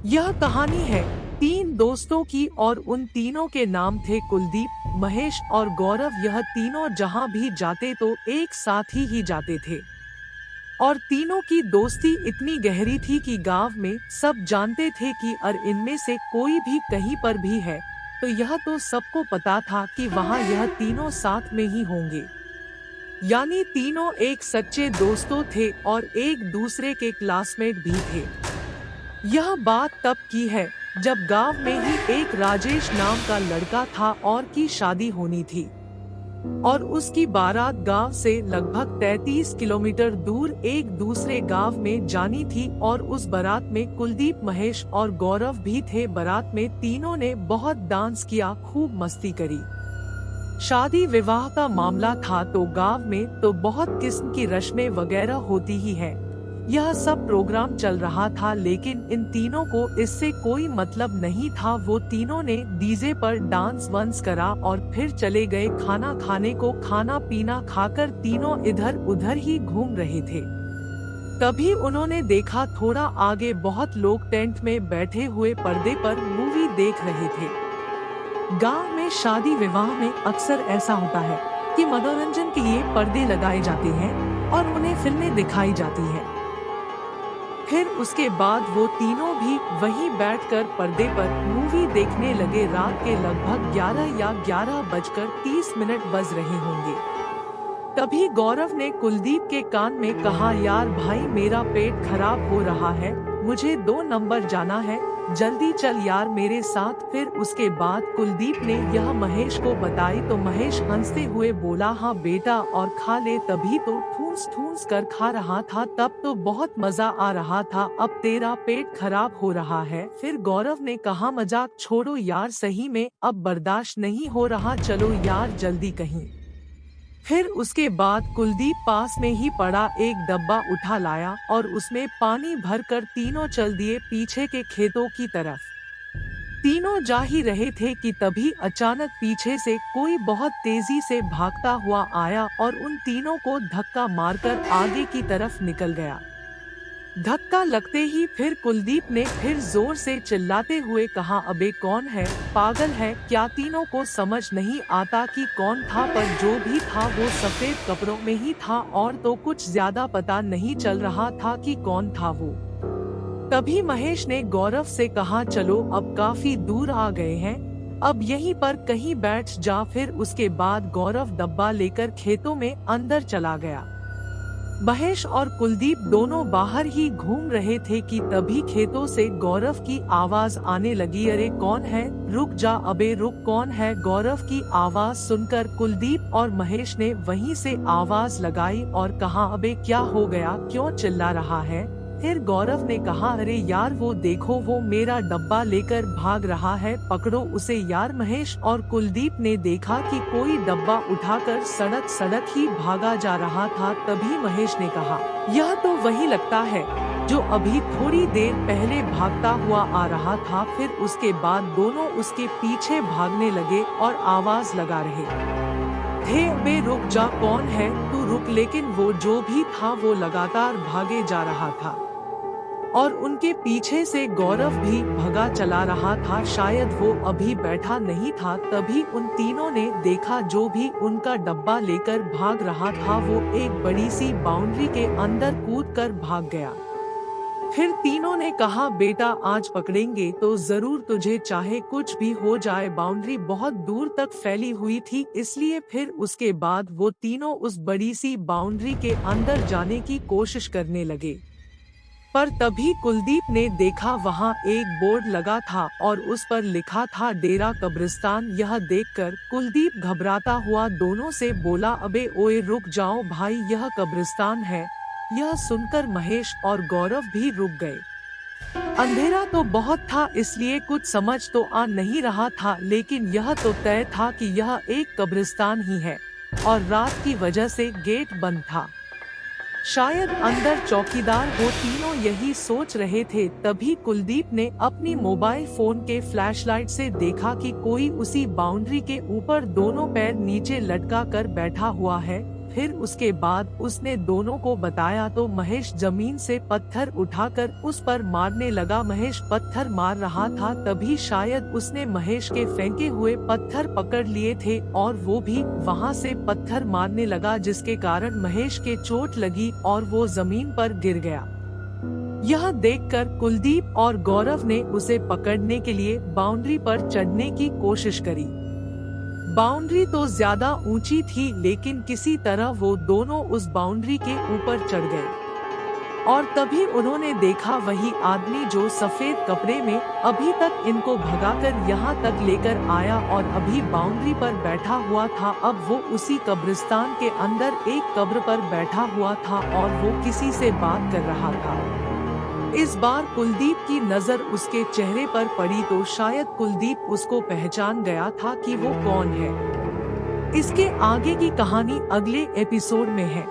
यह कहानी है तीन दोस्तों की और उन तीनों के नाम थे कुलदीप, महेश और गौरव। यह तीनों जहां भी जाते तो एक साथ ही जाते थे और तीनों की दोस्ती इतनी गहरी थी कि गांव में सब जानते थे कि इनमें से कोई भी कहीं पर भी है तो यह तो सबको पता था कि वहां यह तीनों साथ में ही होंगे। यानी तीनों एक सच्चे दोस्तों थे और एक दूसरे के क्लासमेट भी थे। यह बात तब की है जब गांव में ही एक राजेश नाम का लड़का था और की शादी होनी थी और उसकी बारात गांव से लगभग 33 किलोमीटर दूर एक दूसरे गांव में जानी थी और उस बारात में कुलदीप, महेश और गौरव भी थे। बारात में तीनों ने बहुत डांस किया, खूब मस्ती करी। शादी विवाह का मामला था तो गांव में तो बहुत किस्म की रस्में वगैरह होती ही है। यह सब प्रोग्राम चल रहा था लेकिन इन तीनों को इससे कोई मतलब नहीं था। वो तीनों ने डीजे पर डांस वांस करा और फिर चले गए खाना खाने को। खाना पीना खाकर तीनों इधर उधर ही घूम रहे थे। तभी उन्होंने देखा थोड़ा आगे बहुत लोग टेंट में बैठे हुए पर्दे पर मूवी देख रहे थे। गांव में शादी विवाह में अक्सर ऐसा होता है कि मनोरंजन के लिए पर्दे लगाए जाते हैं और उन्हें फिल्में दिखाई जाती है। फिर उसके बाद वो तीनों भी वहीं बैठकर पर्दे पर मूवी देखने लगे। रात के लगभग 11 या 11:30 बज रहे होंगे। तभी गौरव ने कुलदीप के कान में कहा, यार भाई मेरा पेट खराब हो रहा है, मुझे 2 नंबर जाना है, जल्दी चल यार मेरे साथ। फिर उसके बाद कुलदीप ने यह महेश को बताई तो महेश हंसते हुए बोला, हाँ बेटा और खा ले। तभी तो ठूस ठूस कर खा रहा था, तब तो बहुत मजा आ रहा था, अब तेरा पेट खराब हो रहा है। फिर गौरव ने कहा, मजाक छोड़ो यार, सही में अब बर्दाश्त नहीं हो रहा, चलो यार जल्दी कहीं। फिर उसके बाद कुलदीप पास में ही पड़ा एक डब्बा उठा लाया और उसमें पानी भरकर तीनों चल दिए पीछे के खेतों की तरफ। तीनों जा ही रहे थे कि तभी अचानक पीछे से कोई बहुत तेजी से भागता हुआ आया और उन तीनों को धक्का मारकर आगे की तरफ निकल गया। धक्का लगते ही फिर कुलदीप ने फिर जोर से चिल्लाते हुए कहा, अबे कौन है, पागल है क्या? तीनों को समझ नहीं आता कि कौन था, पर जो भी था वो सफेद कपड़ों में ही था और तो कुछ ज्यादा पता नहीं चल रहा था कि कौन था वो। तभी महेश ने गौरव से कहा, चलो अब काफी दूर आ गए हैं, अब यहीं पर कहीं बैठ जा। फिर उसके बाद गौरव डब्बा लेकर खेतों में अंदर चला गया। महेश और कुलदीप दोनों बाहर ही घूम रहे थे कि तभी खेतों से गौरव की आवाज आने लगी, अरे कौन है, रुक जा, अबे रुक, कौन है? गौरव की आवाज सुनकर कुलदीप और महेश ने वहीं से आवाज लगाई और कहा, अबे क्या हो गया, क्यों चिल्ला रहा है? फिर गौरव ने कहा, अरे यार वो देखो, वो मेरा डब्बा लेकर भाग रहा है, पकड़ो उसे यार। महेश और कुलदीप ने देखा कि कोई डब्बा उठाकर सड़क ही भागा जा रहा था। तभी महेश ने कहा, यह तो वही लगता है जो अभी थोड़ी देर पहले भागता हुआ आ रहा था। फिर उसके बाद दोनों उसके पीछे भागने लगे और आवाज लगा रहे थे, बे रुक जा, कौन है तू, रुक। लेकिन वो जो भी था वो लगातार भागे जा रहा था और उनके पीछे से गौरव भी भगा चला रहा था, शायद वो अभी बैठा नहीं था। तभी उन तीनों ने देखा जो भी उनका डब्बा लेकर भाग रहा था वो एक बड़ी सी बाउंड्री के अंदर कूदकर भाग गया। फिर तीनों ने कहा, बेटा आज पकड़ेंगे तो जरूर तुझे, चाहे कुछ भी हो जाए। बाउंड्री बहुत दूर तक फैली हुई थी, इसलिए फिर उसके बाद वो तीनों उस बड़ी सी बाउंड्री के अंदर जाने की कोशिश करने लगे। पर तभी कुलदीप ने देखा वहां एक बोर्ड लगा था और उस पर लिखा था, डेरा कब्रिस्तान। यह देखकर कुलदीप घबराता हुआ दोनों से बोला, अबे ओए रुक जाओ भाई, यह कब्रिस्तान है। यह सुनकर महेश और गौरव भी रुक गए। अंधेरा तो बहुत था इसलिए कुछ समझ तो आ नहीं रहा था, लेकिन यह तो तय था कि यह एक कब्रिस्तान ही है और रात की वजह से गेट बंद था, शायद अंदर चौकीदार हो। तीनों यही सोच रहे थे। तभी कुलदीप ने अपनी मोबाइल फोन के फ्लैशलाइट से देखा कि कोई उसी बाउंड्री के ऊपर दोनों पैर नीचे लटका कर बैठा हुआ है। फिर उसके बाद उसने दोनों को बताया तो महेश जमीन से पत्थर उठाकर उस पर मारने लगा। महेश पत्थर मार रहा था तभी शायद उसने महेश के फेंके हुए पत्थर पकड़ लिए थे और वो भी वहां से पत्थर मारने लगा, जिसके कारण महेश के चोट लगी और वो जमीन पर गिर गया। यह देखकर कुलदीप और गौरव ने उसे पकड़ने के लिए बाउंड्री पर चढ़ने की कोशिश करी। बाउंड्री तो ज्यादा ऊंची थी लेकिन किसी तरह वो दोनों उस बाउंड्री के ऊपर चढ़ गए और तभी उन्होंने देखा वही आदमी जो सफेद कपड़े में अभी तक इनको भगाकर यहाँ तक लेकर आया और अभी बाउंड्री पर बैठा हुआ था। अब वो उसी कब्रिस्तान के अंदर एक कब्र पर बैठा हुआ था और वो किसी से बात कर रहा था। इस बार कुलदीप की नजर उसके चेहरे पर पड़ी तो शायद कुलदीप उसको पहचान गया था कि वो कौन है। इसके आगे की कहानी अगले एपिसोड में है।